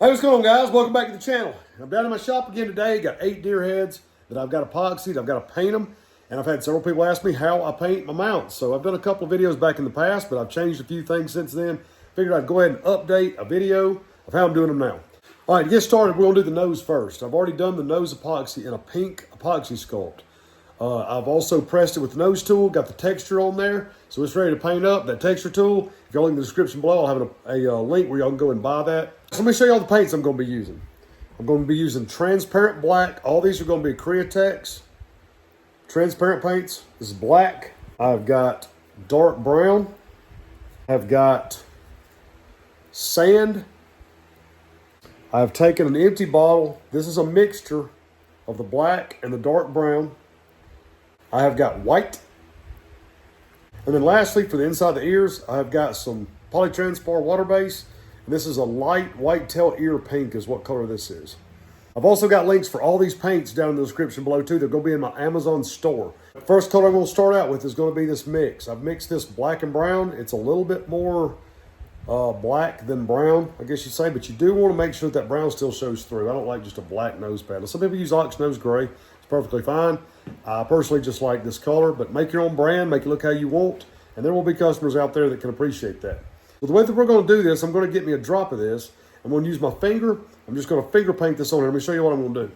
Hey, what's going on, guys? Welcome back to the channel. I'm down in my shop again today. Got 8 deer heads that I've got epoxied. I've got to paint them. And I've had several people ask me how I paint my mounts. So I've done a couple of videos back in the past, but I've changed a few things since then. Figured I'd go ahead and update a video of how I'm doing them now. All right, to get started, we're going to do the nose first. I've already done the nose epoxy in a pink epoxy sculpt. I've also pressed it with the nose tool, got the texture on there, so it's ready to paint up. That texture tool, if you look in the description below, I'll have a link where y'all can go and buy that. So let me show you all the paints I'm going to be using. I'm going to be using transparent black. All these are going to be Createx transparent paints. This is black. I've got dark brown. I've got sand. I've taken an empty bottle. This is a mixture of the black and the dark brown. I have got white. And then lastly, for the inside of the ears, I've got some polytranspar water base. And this is a light whitetail ear pink is what color this is. I've also got links for all these paints down in the description below too. They're going to be in my Amazon store. The first color I'm going to start out with is going to be this mix. I've mixed this black and brown. It's a little bit more black than brown, I guess you'd say, but you do want to make sure that brown still shows through. I don't like just a black nose pad. Some people use ox nose gray. It's perfectly fine. I personally just like this color, but make your own brand, make it look how you want, and there will be customers out there that can appreciate that. So the way that we're going to do this, I'm going to get me a drop of this. I'm going to use my finger. I'm just going to finger paint this on here. Let me show you what I'm going to do.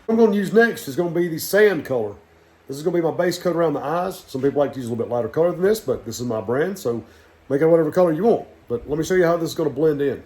What I'm going to use next is going to be the sand color. This is going to be my base coat around the eyes. Some people like to use a little bit lighter color than this, but this is my brand, so make it whatever color you want. But let me show you how this is going to blend in.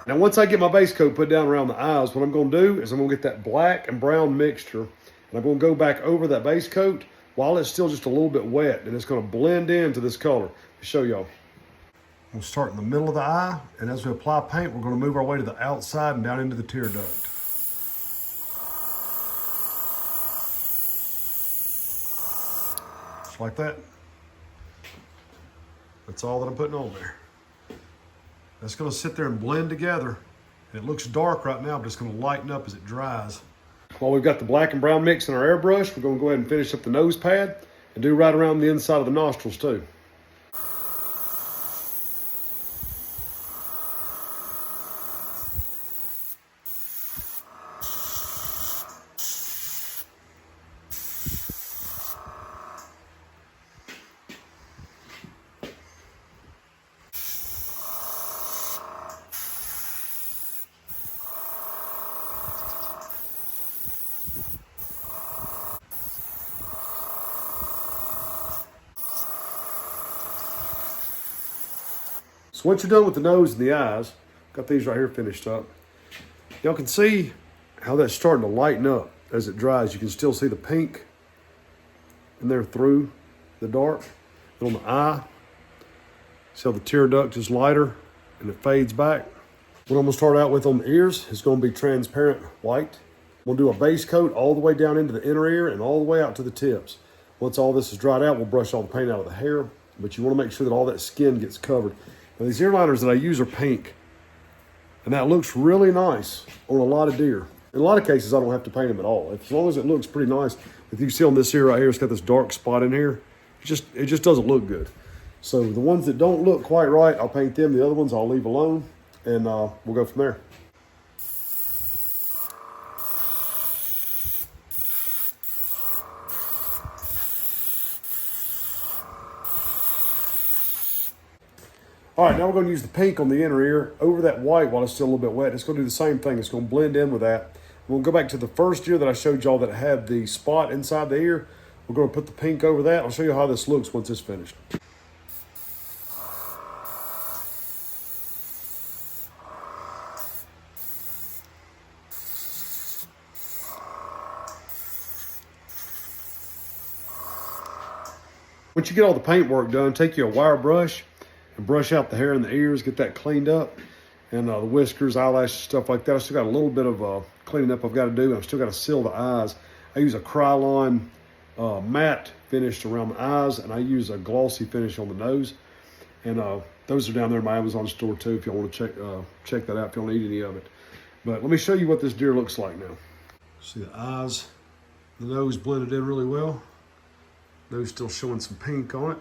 Now, once I get my base coat put down around the eyes, what I'm going to do is I'm going to get that black and brown mixture, and I'm going to go back over that base coat while it's still just a little bit wet, and it's going to blend into this color. To show y'all. We'll start in the middle of the eye, and as we apply paint, we're going to move our way to the outside and down into the tear duct. Just like that. That's all that I'm putting on there. That's going to sit there and blend together. And it looks dark right now, but it's going to lighten up as it dries. While we've got the black and brown mix in our airbrush, we're going to go ahead and finish up the nose pad and do right around the inside of the nostrils too. So once you're done with the nose and the eyes, got these right here finished up. Y'all can see how that's starting to lighten up as it dries. You can still see the pink in there through the dark. And on the eye, see how the tear duct is lighter and it fades back. What I'm gonna start out with on the ears is gonna be transparent white. We'll do a base coat all the way down into the inner ear and all the way out to the tips. Once all this is dried out, we'll brush all the paint out of the hair, but you wanna make sure that all that skin gets covered. Now, these ear liners that I use are pink, and that looks really nice on a lot of deer. In a lot of cases, I don't have to paint them at all. As long as it looks pretty nice. If you see on this ear right here, it's got this dark spot in here. It just doesn't look good. So the ones that don't look quite right, I'll paint them. The other ones I'll leave alone, and we'll go from there. All right, now we're going to use the pink on the inner ear over that white while it's still a little bit wet. It's going to do the same thing. It's going to blend in with that. We'll go back to the first ear that I showed y'all that had the spot inside the ear. We're going to put the pink over that. I'll show you how this looks once it's finished. Once you get all the paint work done, take you a wire brush and brush out the hair in the ears, get that cleaned up. And the whiskers, eyelashes, stuff like that. I still got a little bit of cleaning up I've got to do. I've still got to seal the eyes. I use a Krylon matte finish around the eyes, and I use a glossy finish on the nose. And those are down there in my Amazon store too, if you want to check that out, if you don't need any of it. But let me show you what this deer looks like now. See the eyes, the nose blended in really well. Nose still showing some pink on it.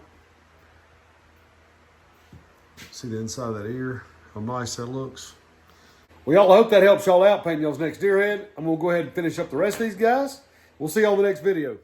See the inside of that ear, how nice that looks. Well, y'all, I hope that helps y'all out painting y'all's next deer head. I'm gonna go ahead and finish up the rest of these guys. We'll see y'all in the next video.